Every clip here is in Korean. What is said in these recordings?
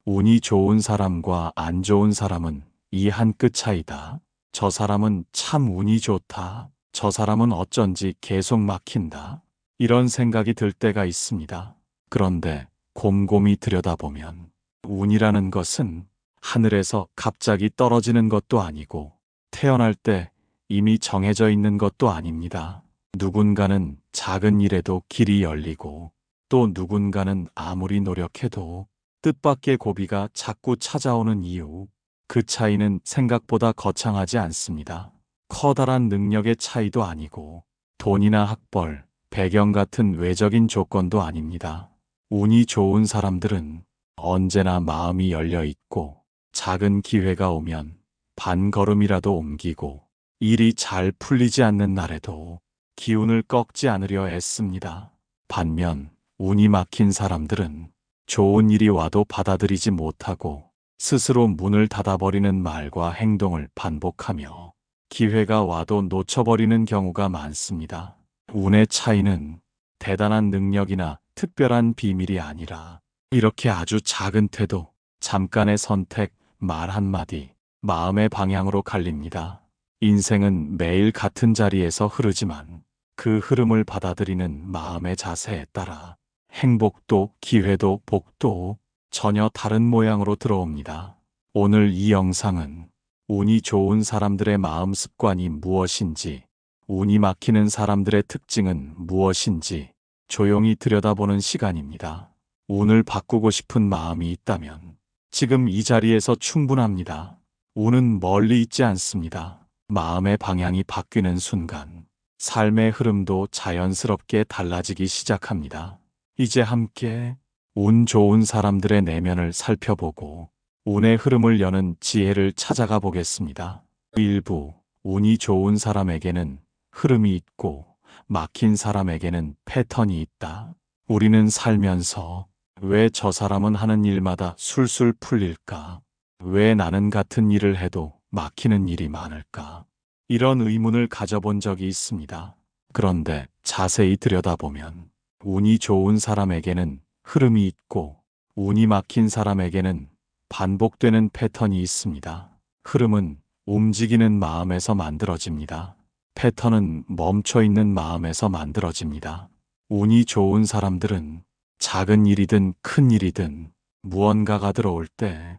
운이 좋은 사람과 안 좋은 사람은 이 한 끗 차이다. 저 사람은 참 운이 좋다. 저 사람은 어쩐지 계속 막힌다. 이런 생각이 들 때가 있습니다. 그런데 곰곰이 들여다보면 운이라는 것은 하늘에서 갑자기 떨어지는 것도 아니고 태어날 때 이미 정해져 있는 것도 아닙니다. 누군가는 작은 일에도 길이 열리고 또 누군가는 아무리 노력해도 뜻밖의 고비가 자꾸 찾아오는 이유, 그 차이는 생각보다 거창하지 않습니다. 커다란 능력의 차이도 아니고 돈이나 학벌, 배경 같은 외적인 조건도 아닙니다. 운이 좋은 사람들은 언제나 마음이 열려 있고 작은 기회가 오면 반걸음이라도 옮기고 일이 잘 풀리지 않는 날에도 기운을 꺾지 않으려 애씁니다. 반면 운이 막힌 사람들은 좋은 일이 와도 받아들이지 못하고 스스로 문을 닫아버리는 말과 행동을 반복하며 기회가 와도 놓쳐버리는 경우가 많습니다. 운의 차이는 대단한 능력이나 특별한 비밀이 아니라 이렇게 아주 작은 태도, 잠깐의 선택, 말 한마디, 마음의 방향으로 갈립니다. 인생은 매일 같은 자리에서 흐르지만 그 흐름을 받아들이는 마음의 자세에 따라 행복도 기회도 복도 전혀 다른 모양으로 들어옵니다. 오늘 이 영상은 운이 좋은 사람들의 마음 습관이 무엇인지, 운이 막히는 사람들의 특징은 무엇인지 조용히 들여다보는 시간입니다. 운을 바꾸고 싶은 마음이 있다면 지금 이 자리에서 충분합니다. 운은 멀리 있지 않습니다. 마음의 방향이 바뀌는 순간 삶의 흐름도 자연스럽게 달라지기 시작합니다. 이제 함께 운 좋은 사람들의 내면을 살펴보고 운의 흐름을 여는 지혜를 찾아가 보겠습니다. 일부, 운이 좋은 사람에게는 흐름이 있고 막힌 사람에게는 패턴이 있다. 우리는 살면서 왜 저 사람은 하는 일마다 술술 풀릴까? 왜 나는 같은 일을 해도 막히는 일이 많을까? 이런 의문을 가져본 적이 있습니다. 그런데 자세히 들여다보면 운이 좋은 사람에게는 흐름이 있고 운이 막힌 사람에게는 반복되는 패턴이 있습니다. 흐름은 움직이는 마음에서 만들어집니다. 패턴은 멈춰있는 마음에서 만들어집니다. 운이 좋은 사람들은 작은 일이든 큰 일이든 무언가가 들어올 때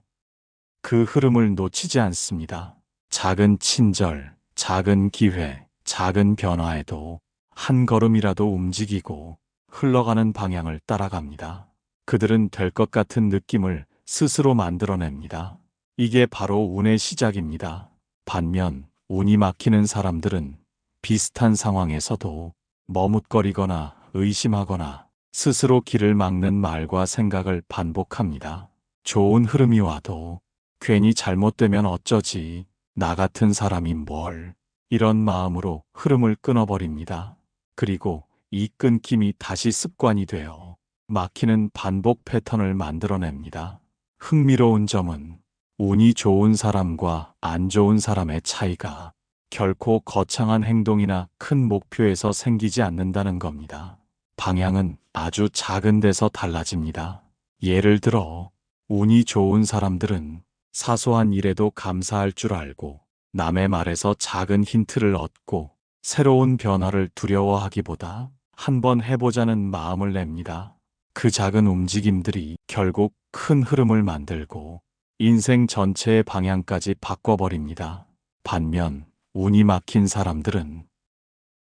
그 흐름을 놓치지 않습니다. 작은 친절, 작은 기회, 작은 변화에도 한 걸음이라도 움직이고 흘러가는 방향을 따라갑니다. 그들은 될 것 같은 느낌을 스스로 만들어냅니다. 이게 바로 운의 시작입니다. 반면 운이 막히는 사람들은 비슷한 상황에서도 머뭇거리거나 의심하거나 스스로 길을 막는 말과 생각을 반복합니다. 좋은 흐름이 와도 괜히 잘못되면 어쩌지, 나 같은 사람이 뭘, 이런 마음으로 흐름을 끊어버립니다. 그리고 이 끊김이 다시 습관이 되어 막히는 반복 패턴을 만들어냅니다. 흥미로운 점은 운이 좋은 사람과 안 좋은 사람의 차이가 결코 거창한 행동이나 큰 목표에서 생기지 않는다는 겁니다. 방향은 아주 작은 데서 달라집니다. 예를 들어, 운이 좋은 사람들은 사소한 일에도 감사할 줄 알고 남의 말에서 작은 힌트를 얻고 새로운 변화를 두려워하기보다 한번 해보자는 마음을 냅니다. 그 작은 움직임들이 결국 큰 흐름을 만들고 인생 전체의 방향까지 바꿔버립니다. 반면 운이 막힌 사람들은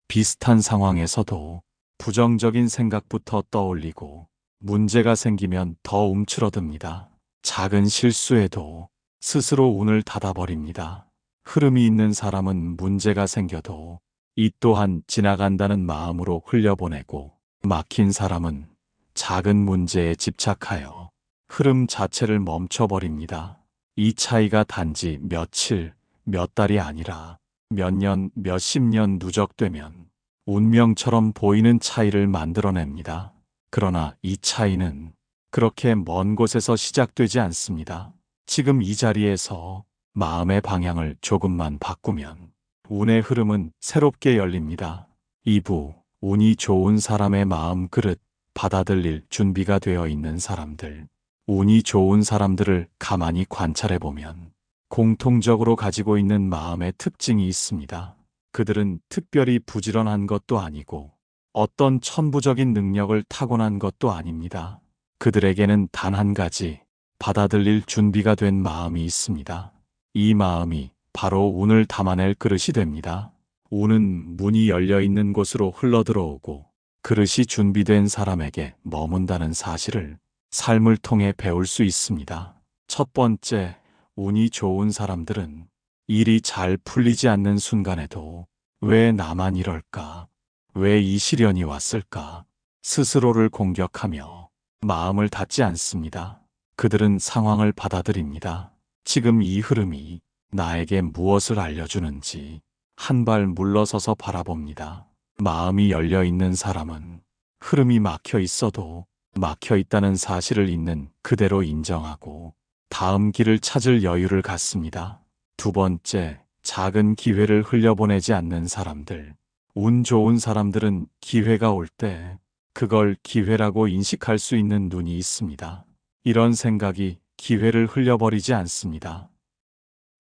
비슷한 상황에서도 부정적인 생각부터 떠올리고 문제가 생기면 더 움츠러듭니다. 작은 실수에도 스스로 운을 닫아버립니다. 흐름이 있는 사람은 문제가 생겨도 이 또한 지나간다는 마음으로 흘려보내고 막힌 사람은 작은 문제에 집착하여 흐름 자체를 멈춰버립니다. 이 차이가 단지 며칠, 몇 달이 아니라 몇 년, 몇십 년 누적되면 운명처럼 보이는 차이를 만들어냅니다. 그러나 이 차이는 그렇게 먼 곳에서 시작되지 않습니다. 지금 이 자리에서 마음의 방향을 조금만 바꾸면 운의 흐름은 새롭게 열립니다. 2부, 운이 좋은 사람의 마음 그릇 받아들일 준비가 되어 있는 사람들. 운이 좋은 사람들을 가만히 관찰해 보면 공통적으로 가지고 있는 마음의 특징이 있습니다. 그들은 특별히 부지런한 것도 아니고 어떤 천부적인 능력을 타고난 것도 아닙니다. 그들에게는 단 한 가지 받아들일 준비가 된 마음이 있습니다. 이 마음이 바로 운을 담아낼 그릇이 됩니다. 운은 문이 열려 있는 곳으로 흘러들어오고 그릇이 준비된 사람에게 머문다는 사실을 삶을 통해 배울 수 있습니다. 첫 번째, 운이 좋은 사람들은 일이 잘 풀리지 않는 순간에도 왜 나만 이럴까? 왜 이 시련이 왔을까? 스스로를 공격하며 마음을 닫지 않습니다. 그들은 상황을 받아들입니다. 지금 이 흐름이 나에게 무엇을 알려주는지 한 발 물러서서 바라봅니다. 마음이 열려 있는 사람은 흐름이 막혀 있어도 막혀 있다는 사실을 있는 그대로 인정하고 다음 길을 찾을 여유를 갖습니다. 두 번째, 작은 기회를 흘려보내지 않는 사람들. 운 좋은 사람들은 기회가 올 때 그걸 기회라고 인식할 수 있는 눈이 있습니다. 이런 생각이 기회를 흘려버리지 않습니다.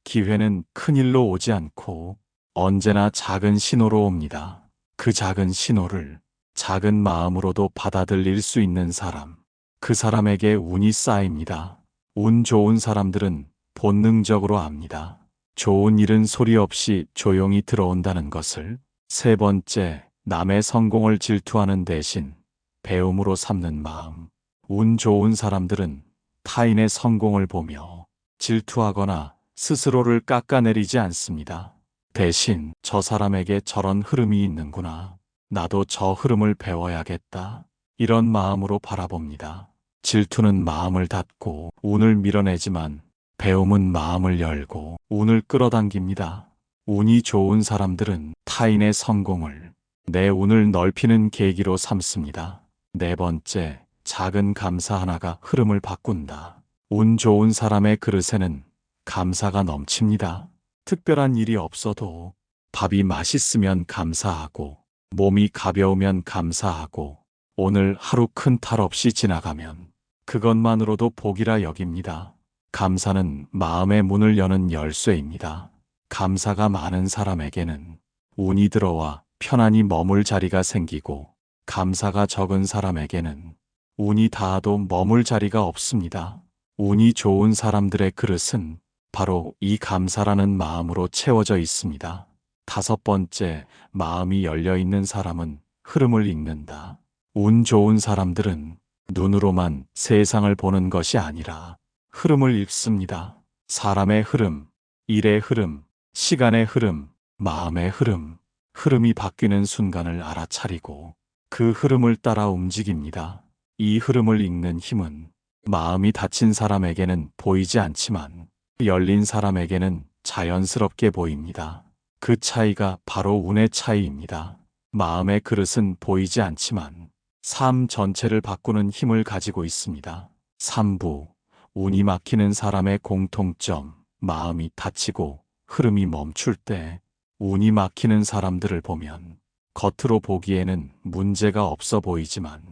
기회는 큰 일로 오지 않고 언제나 작은 신호로 옵니다. 그 작은 신호를 작은 마음으로도 받아들일 수 있는 사람, 그 사람에게 운이 쌓입니다. 운 좋은 사람들은 본능적으로 압니다. 좋은 일은 소리 없이 조용히 들어온다는 것을. 세 번째, 남의 성공을 질투하는 대신 배움으로 삼는 마음. 운 좋은 사람들은 타인의 성공을 보며 질투하거나 스스로를 깎아내리지 않습니다. 대신 저 사람에게 저런 흐름이 있는구나. 나도 저 흐름을 배워야겠다. 이런 마음으로 바라봅니다. 질투는 마음을 닫고 운을 밀어내지만 배움은 마음을 열고 운을 끌어당깁니다. 운이 좋은 사람들은 타인의 성공을 내 운을 넓히는 계기로 삼습니다. 네 번째, 작은 감사 하나가 흐름을 바꾼다. 운 좋은 사람의 그릇에는 감사가 넘칩니다. 특별한 일이 없어도 밥이 맛있으면 감사하고 몸이 가벼우면 감사하고 오늘 하루 큰 탈 없이 지나가면 그것만으로도 복이라 여깁니다. 감사는 마음의 문을 여는 열쇠입니다. 감사가 많은 사람에게는 운이 들어와 편안히 머물 자리가 생기고 감사가 적은 사람에게는 운이 닿아도 머물 자리가 없습니다. 운이 좋은 사람들의 그릇은 바로 이 감사라는 마음으로 채워져 있습니다. 다섯 번째, 마음이 열려 있는 사람은 흐름을 읽는다. 운 좋은 사람들은 눈으로만 세상을 보는 것이 아니라 흐름을 읽습니다. 사람의 흐름, 일의 흐름, 시간의 흐름, 마음의 흐름, 흐름이 바뀌는 순간을 알아차리고 그 흐름을 따라 움직입니다. 이 흐름을 읽는 힘은 마음이 닫힌 사람에게는 보이지 않지만 열린 사람에게는 자연스럽게 보입니다. 그 차이가 바로 운의 차이입니다. 마음의 그릇은 보이지 않지만 삶 전체를 바꾸는 힘을 가지고 있습니다. 3부, 운이 막히는 사람의 공통점. 마음이 닫히고 흐름이 멈출 때 운이 막히는 사람들을 보면 겉으로 보기에는 문제가 없어 보이지만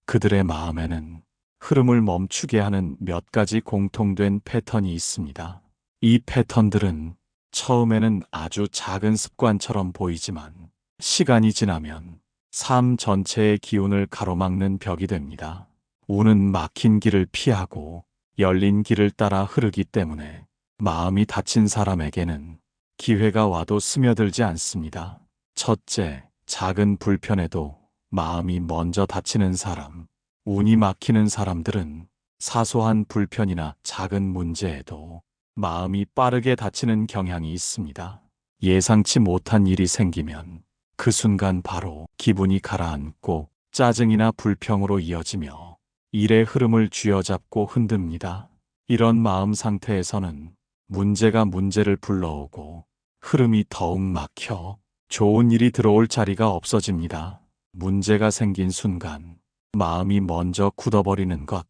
그들의 마음에는 흐름을 멈추게 하는 몇 가지 공통된 패턴이 있습니다. 이 패턴들은 처음에는 아주 작은 습관처럼 보이지만 시간이 지나면 삶 전체의 기운을 가로막는 벽이 됩니다. 운은 막힌 길을 피하고 열린 길을 따라 흐르기 때문에 마음이 닫힌 사람에게는 기회가 와도 스며들지 않습니다. 첫째, 작은 불편에도 마음이 먼저 닫히는 사람. 운이 막히는 사람들은 사소한 불편이나 작은 문제에도 마음이 빠르게 닫히는 경향이 있습니다. 예상치 못한 일이 생기면 그 순간 바로 기분이 가라앉고 짜증이나 불평으로 이어지며 일의 흐름을 쥐어잡고 흔듭니다. 이런 마음 상태에서는 문제가 문제를 불러오고 흐름이 더욱 막혀 좋은 일이 들어올 자리가 없어집니다. 문제가 생긴 순간 마음이 먼저 굳어버리는 것.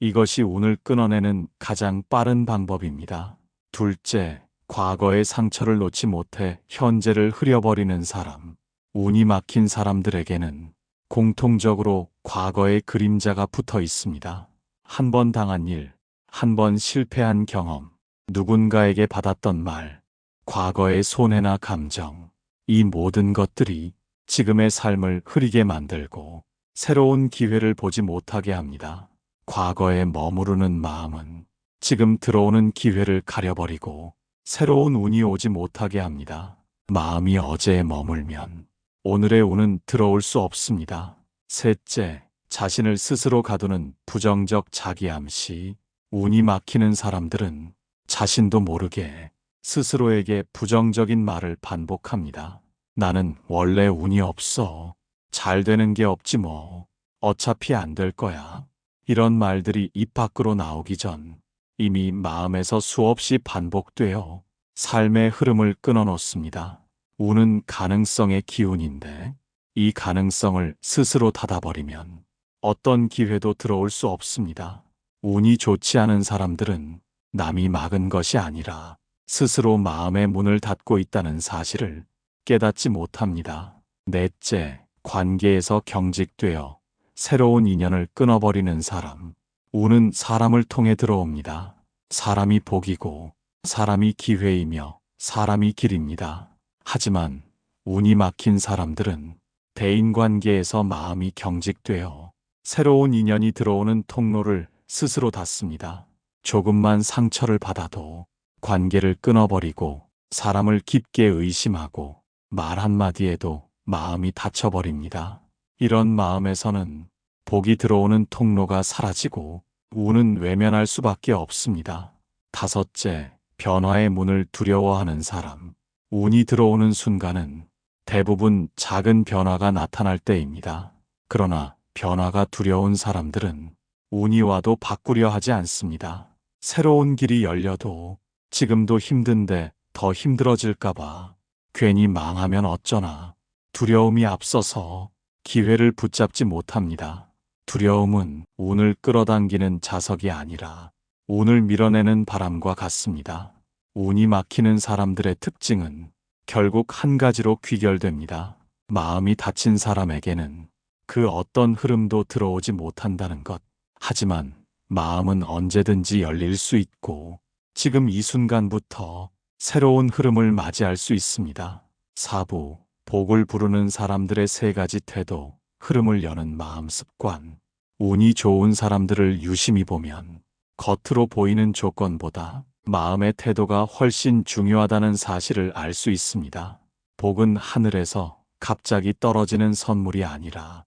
이것이 운을 끊어내는 가장 빠른 방법입니다. 둘째, 과거의 상처를 놓지 못해 현재를 흐려버리는 사람. 운이 막힌 사람들에게는 공통적으로 과거의 그림자가 붙어 있습니다. 한 번 당한 일, 한 번 실패한 경험, 누군가에게 받았던 말, 과거의 손해나 감정, 이 모든 것들이 지금의 삶을 흐리게 만들고 새로운 기회를 보지 못하게 합니다. 과거에 머무르는 마음은 지금 들어오는 기회를 가려버리고 새로운 운이 오지 못하게 합니다. 마음이 어제에 머물면 오늘의 운은 들어올 수 없습니다. 셋째, 자신을 스스로 가두는 부정적 자기암시. 운이 막히는 사람들은 자신도 모르게 스스로에게 부정적인 말을 반복합니다. 나는 원래 운이 없어. 잘 되는 게 없지 뭐. 어차피 안 될 거야. 이런 말들이 입 밖으로 나오기 전 이미 마음에서 수없이 반복되어 삶의 흐름을 끊어놓습니다. 운은 가능성의 기운인데 이 가능성을 스스로 닫아버리면 어떤 기회도 들어올 수 없습니다. 운이 좋지 않은 사람들은 남이 막은 것이 아니라 스스로 마음의 문을 닫고 있다는 사실을 깨닫지 못합니다. 넷째, 관계에서 경직되어 새로운 인연을 끊어버리는 사람. 운은 사람을 통해 들어옵니다. 사람이 복이고 사람이 기회이며 사람이 길입니다. 하지만 운이 막힌 사람들은 대인관계에서 마음이 경직되어 새로운 인연이 들어오는 통로를 스스로 닫습니다. 조금만 상처를 받아도 관계를 끊어버리고 사람을 깊게 의심하고 말 한마디에도 마음이 닫혀버립니다. 이런 마음에서는 복이 들어오는 통로가 사라지고 운은 외면할 수밖에 없습니다. 다섯째, 변화의 문을 두려워하는 사람. 운이 들어오는 순간은 대부분 작은 변화가 나타날 때입니다. 그러나 변화가 두려운 사람들은 운이 와도 바꾸려 하지 않습니다. 새로운 길이 열려도 지금도 힘든데 더 힘들어질까봐 괜히 망하면 어쩌나 두려움이 앞서서 기회를 붙잡지 못합니다. 두려움은 운을 끌어당기는 자석이 아니라 운을 밀어내는 바람과 같습니다. 운이 막히는 사람들의 특징은 결국 한 가지로 귀결됩니다. 마음이 닫힌 사람에게는 그 어떤 흐름도 들어오지 못한다는 것. 하지만 마음은 언제든지 열릴 수 있고 지금 이 순간부터 새로운 흐름을 맞이할 수 있습니다. 사부, 복을 부르는 사람들의 세 가지 태도, 흐름을 여는 마음 습관. 운이 좋은 사람들을 유심히 보면 겉으로 보이는 조건보다 마음의 태도가 훨씬 중요하다는 사실을 알 수 있습니다. 복은 하늘에서 갑자기 떨어지는 선물이 아니라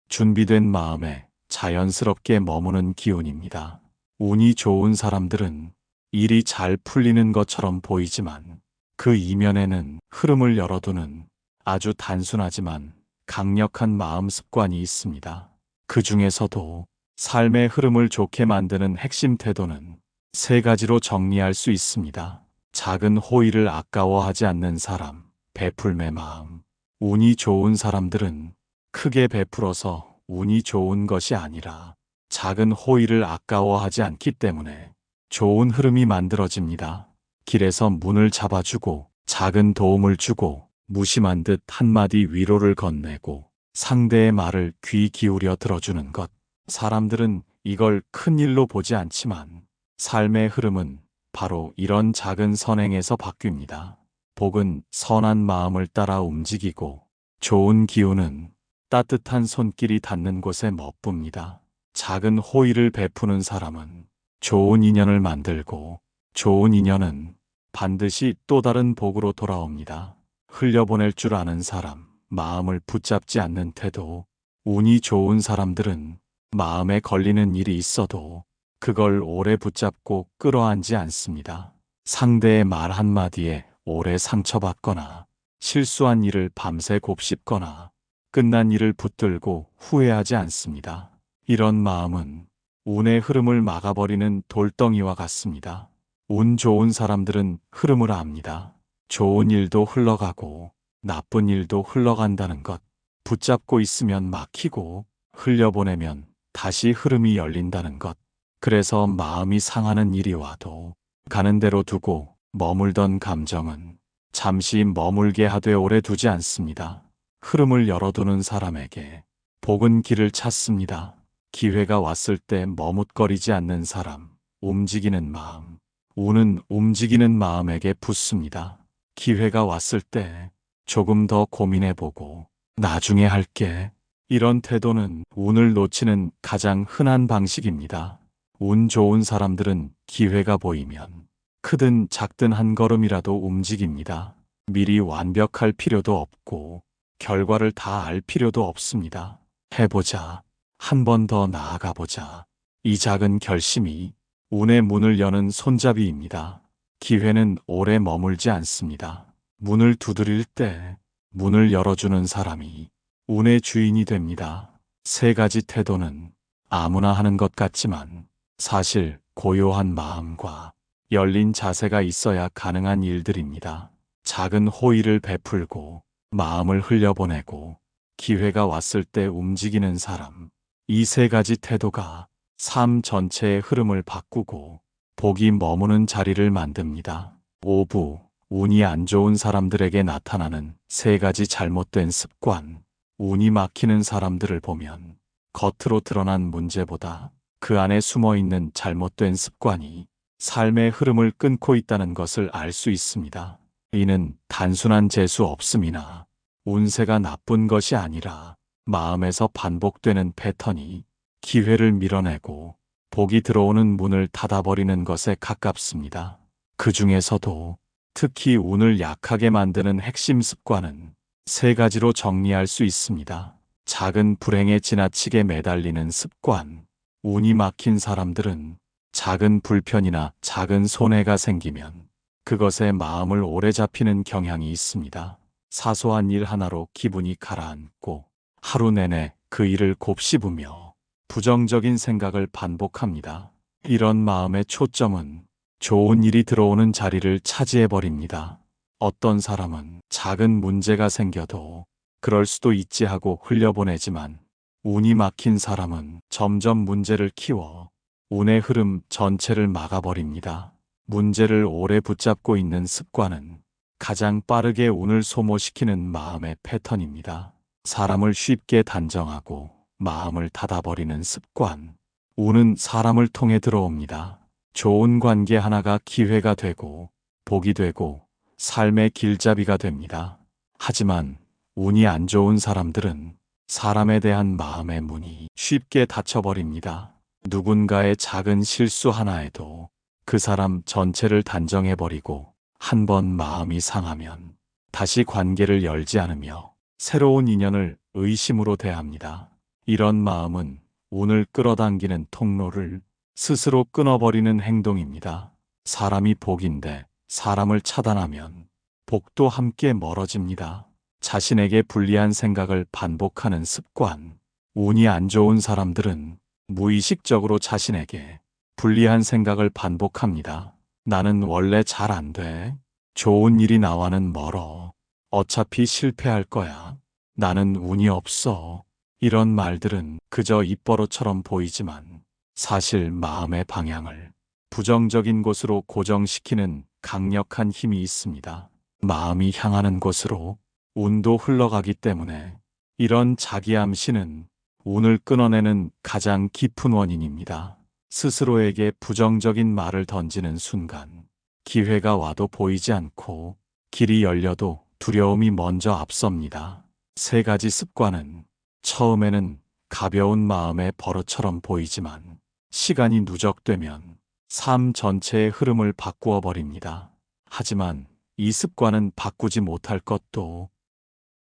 준비된 마음에 자연스럽게 머무는 기운입니다. 운이 좋은 사람들은 일이 잘 풀리는 것처럼 보이지만 그 이면에는 흐름을 열어두는 아주 단순하지만 강력한 마음 습관이 있습니다. 그 중에서도 삶의 흐름을 좋게 만드는 핵심 태도는 세 가지로 정리할 수 있습니다. 작은 호의를 아까워하지 않는 사람, 베풀매 마음. 운이 좋은 사람들은 크게 베풀어서 운이 좋은 것이 아니라 작은 호의를 아까워하지 않기 때문에 좋은 흐름이 만들어집니다. 길에서 문을 잡아주고 작은 도움을 주고 무심한 듯 한마디 위로를 건네고 상대의 말을 귀 기울여 들어주는 것. 사람들은 이걸 큰 일로 보지 않지만 삶의 흐름은 바로 이런 작은 선행에서 바뀝니다. 복은 선한 마음을 따라 움직이고 좋은 기운은 따뜻한 손길이 닿는 곳에 멋붑니다. 작은 호의를 베푸는 사람은 좋은 인연을 만들고 좋은 인연은 반드시 또 다른 복으로 돌아옵니다. 흘려보낼 줄 아는 사람, 마음을 붙잡지 않는 태도. 운이 좋은 사람들은 마음에 걸리는 일이 있어도 그걸 오래 붙잡고 끌어안지 않습니다. 상대의 말 한마디에 오래 상처받거나 실수한 일을 밤새 곱씹거나 끝난 일을 붙들고 후회하지 않습니다. 이런 마음은 운의 흐름을 막아버리는 돌덩이와 같습니다. 운 좋은 사람들은 흐름을 압니다. 좋은 일도 흘러가고 나쁜 일도 흘러간다는 것. 붙잡고 있으면 막히고 흘려보내면 다시 흐름이 열린다는 것. 그래서 마음이 상하는 일이 와도 가는 대로 두고 머물던 감정은 잠시 머물게 하되 오래 두지 않습니다. 흐름을 열어두는 사람에게 복은 길을 찾습니다. 기회가 왔을 때 머뭇거리지 않는 사람, 움직이는 마음. 운은 움직이는 마음에게 붙습니다. 기회가 왔을 때 조금 더 고민해보고 나중에 할게. 이런 태도는 운을 놓치는 가장 흔한 방식입니다. 운 좋은 사람들은 기회가 보이면 크든 작든 한 걸음이라도 움직입니다. 미리 완벽할 필요도 없고 결과를 다 알 필요도 없습니다. 해보자. 한 번 더 나아가 보자. 이 작은 결심이 운의 문을 여는 손잡이입니다. 기회는 오래 머물지 않습니다. 문을 두드릴 때 문을 열어주는 사람이 운의 주인이 됩니다. 세 가지 태도는 아무나 하는 것 같지만 사실 고요한 마음과 열린 자세가 있어야 가능한 일들입니다. 작은 호의를 베풀고 마음을 흘려보내고 기회가 왔을 때 움직이는 사람. 이 세 가지 태도가 삶 전체의 흐름을 바꾸고 복이 머무는 자리를 만듭니다. 5부, 운이 안 좋은 사람들에게 나타나는 세 가지 잘못된 습관. 운이 막히는 사람들을 보면 겉으로 드러난 문제보다 그 안에 숨어 있는 잘못된 습관이 삶의 흐름을 끊고 있다는 것을 알 수 있습니다. 이는 단순한 재수 없음이나 운세가 나쁜 것이 아니라 마음에서 반복되는 패턴이 기회를 밀어내고 복이 들어오는 문을 닫아버리는 것에 가깝습니다. 그 중에서도 특히 운을 약하게 만드는 핵심 습관은 세 가지로 정리할 수 있습니다. 작은 불행에 지나치게 매달리는 습관. 운이 막힌 사람들은 작은 불편이나 작은 손해가 생기면 그것에 마음을 오래 잡히는 경향이 있습니다. 사소한 일 하나로 기분이 가라앉고 하루 내내 그 일을 곱씹으며 부정적인 생각을 반복합니다. 이런 마음의 초점은 좋은 일이 들어오는 자리를 차지해버립니다. 어떤 사람은 작은 문제가 생겨도 그럴 수도 있지 하고 흘려보내지만 운이 막힌 사람은 점점 문제를 키워 운의 흐름 전체를 막아버립니다. 문제를 오래 붙잡고 있는 습관은 가장 빠르게 운을 소모시키는 마음의 패턴입니다. 사람을 쉽게 단정하고 마음을 닫아버리는 습관. 운은 사람을 통해 들어옵니다. 좋은 관계 하나가 기회가 되고 복이 되고 삶의 길잡이가 됩니다. 하지만 운이 안 좋은 사람들은 사람에 대한 마음의 문이 쉽게 닫혀버립니다. 누군가의 작은 실수 하나에도 그 사람 전체를 단정해버리고 한 번 마음이 상하면 다시 관계를 열지 않으며 새로운 인연을 의심으로 대합니다. 이런 마음은 운을 끌어당기는 통로를 스스로 끊어버리는 행동입니다. 사람이 복인데 사람을 차단하면 복도 함께 멀어집니다. 자신에게 불리한 생각을 반복하는 습관. 운이 안 좋은 사람들은 무의식적으로 자신에게 불리한 생각을 반복합니다. 나는 원래 잘 안 돼. 좋은 일이 나와는 멀어. 어차피 실패할 거야. 나는 운이 없어. 이런 말들은 그저 입버릇처럼 보이지만 사실 마음의 방향을 부정적인 곳으로 고정시키는 강력한 힘이 있습니다. 마음이 향하는 곳으로 운도 흘러가기 때문에 이런 자기암시는 운을 끊어내는 가장 깊은 원인입니다. 스스로에게 부정적인 말을 던지는 순간 기회가 와도 보이지 않고 길이 열려도 두려움이 먼저 앞섭니다. 세 가지 습관은 처음에는 가벼운 마음의 버릇처럼 보이지만 시간이 누적되면 삶 전체의 흐름을 바꾸어 버립니다. 하지만 이 습관은 바꾸지 못할 것도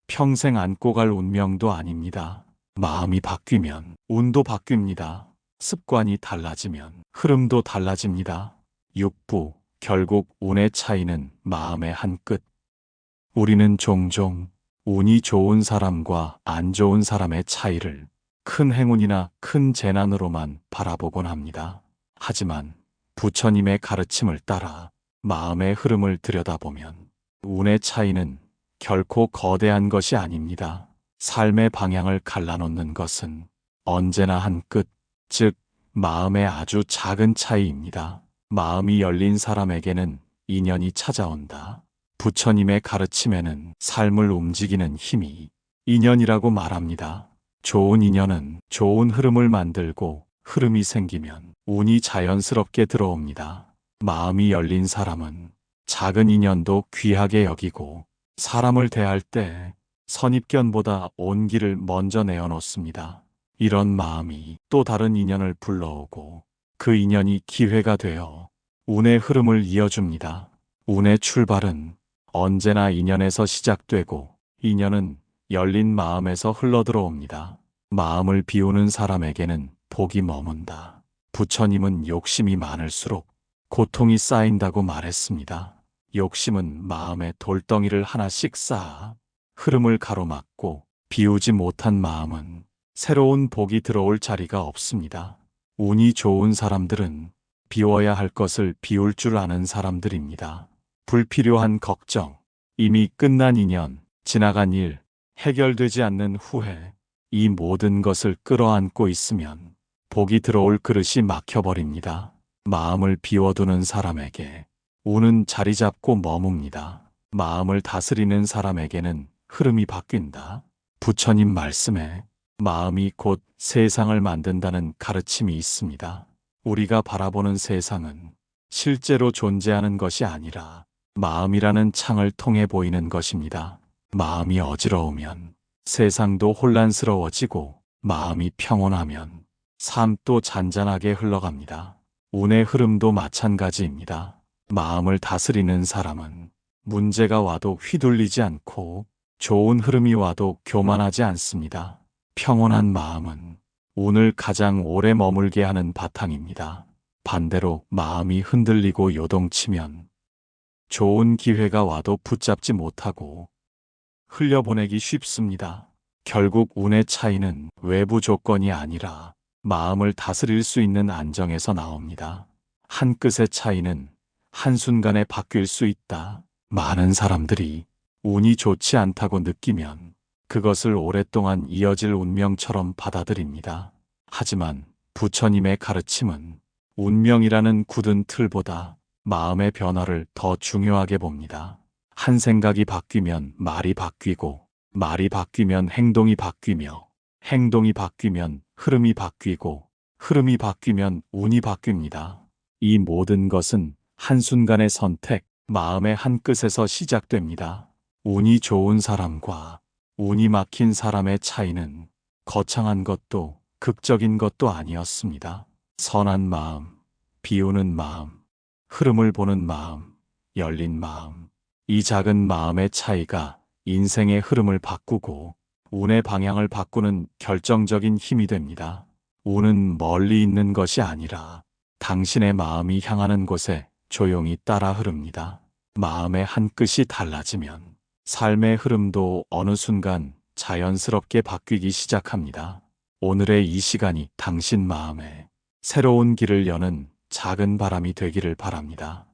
평생 안고 갈 운명도 아닙니다. 마음이 바뀌면 운도 바뀝니다. 습관이 달라지면 흐름도 달라집니다. 6부, 결국 운의 차이는 마음의 한 끝. 우리는 종종 운이 좋은 사람과 안 좋은 사람의 차이를 큰 행운이나 큰 재난으로만 바라보곤 합니다. 하지만 부처님의 가르침을 따라 마음의 흐름을 들여다보면 운의 차이는 결코 거대한 것이 아닙니다. 삶의 방향을 갈라놓는 것은 언제나 한 끝, 즉 마음의 아주 작은 차이입니다. 마음이 열린 사람에게는 인연이 찾아온다. 부처님의 가르침에는 삶을 움직이는 힘이 인연이라고 말합니다. 좋은 인연은 좋은 흐름을 만들고 흐름이 생기면 운이 자연스럽게 들어옵니다. 마음이 열린 사람은 작은 인연도 귀하게 여기고 사람을 대할 때 선입견보다 온기를 먼저 내어놓습니다. 이런 마음이 또 다른 인연을 불러오고 그 인연이 기회가 되어 운의 흐름을 이어줍니다. 운의 출발은 언제나 인연에서 시작되고 인연은 열린 마음에서 흘러들어옵니다. 마음을 비우는 사람에게는 복이 머문다. 부처님은 욕심이 많을수록 고통이 쌓인다고 말했습니다. 욕심은 마음의 돌덩이를 하나씩 쌓아 흐름을 가로막고 비우지 못한 마음은 새로운 복이 들어올 자리가 없습니다. 운이 좋은 사람들은 비워야 할 것을 비울 줄 아는 사람들입니다. 불필요한 걱정, 이미 끝난 인연, 지나간 일, 해결되지 않는 후회, 이 모든 것을 끌어안고 있으면 복이 들어올 그릇이 막혀버립니다. 마음을 비워두는 사람에게 운은 자리 잡고 머뭅니다. 마음을 다스리는 사람에게는 흐름이 바뀐다. 부처님 말씀에 마음이 곧 세상을 만든다는 가르침이 있습니다. 우리가 바라보는 세상은 실제로 존재하는 것이 아니라 마음이라는 창을 통해 보이는 것입니다. 마음이 어지러우면 세상도 혼란스러워지고 마음이 평온하면 삶도 잔잔하게 흘러갑니다. 운의 흐름도 마찬가지입니다. 마음을 다스리는 사람은 문제가 와도 휘둘리지 않고 좋은 흐름이 와도 교만하지 않습니다. 평온한 마음은 운을 가장 오래 머물게 하는 바탕입니다. 반대로 마음이 흔들리고 요동치면 좋은 기회가 와도 붙잡지 못하고 흘려보내기 쉽습니다. 결국 운의 차이는 외부 조건이 아니라 마음을 다스릴 수 있는 안정에서 나옵니다. 한 끗의 차이는 한순간에 바뀔 수 있다. 많은 사람들이 운이 좋지 않다고 느끼면 그것을 오랫동안 이어질 운명처럼 받아들입니다. 하지만 부처님의 가르침은 운명이라는 굳은 틀보다 마음의 변화를 더 중요하게 봅니다. 한 생각이 바뀌면 말이 바뀌고, 말이 바뀌면 행동이 바뀌며, 행동이 바뀌면 흐름이 바뀌고, 흐름이 바뀌면 운이 바뀝니다. 이 모든 것은 한순간의 선택, 마음의 한 끝에서 시작됩니다. 운이 좋은 사람과 운이 막힌 사람의 차이는 거창한 것도 극적인 것도 아니었습니다. 선한 마음, 비우는 마음, 흐름을 보는 마음, 열린 마음. 이 작은 마음의 차이가 인생의 흐름을 바꾸고 운의 방향을 바꾸는 결정적인 힘이 됩니다. 운은 멀리 있는 것이 아니라 당신의 마음이 향하는 곳에 조용히 따라 흐릅니다. 마음의 한 끝이 달라지면 삶의 흐름도 어느 순간 자연스럽게 바뀌기 시작합니다. 오늘의 이 시간이 당신 마음에 새로운 길을 여는 작은 바람이 되기를 바랍니다.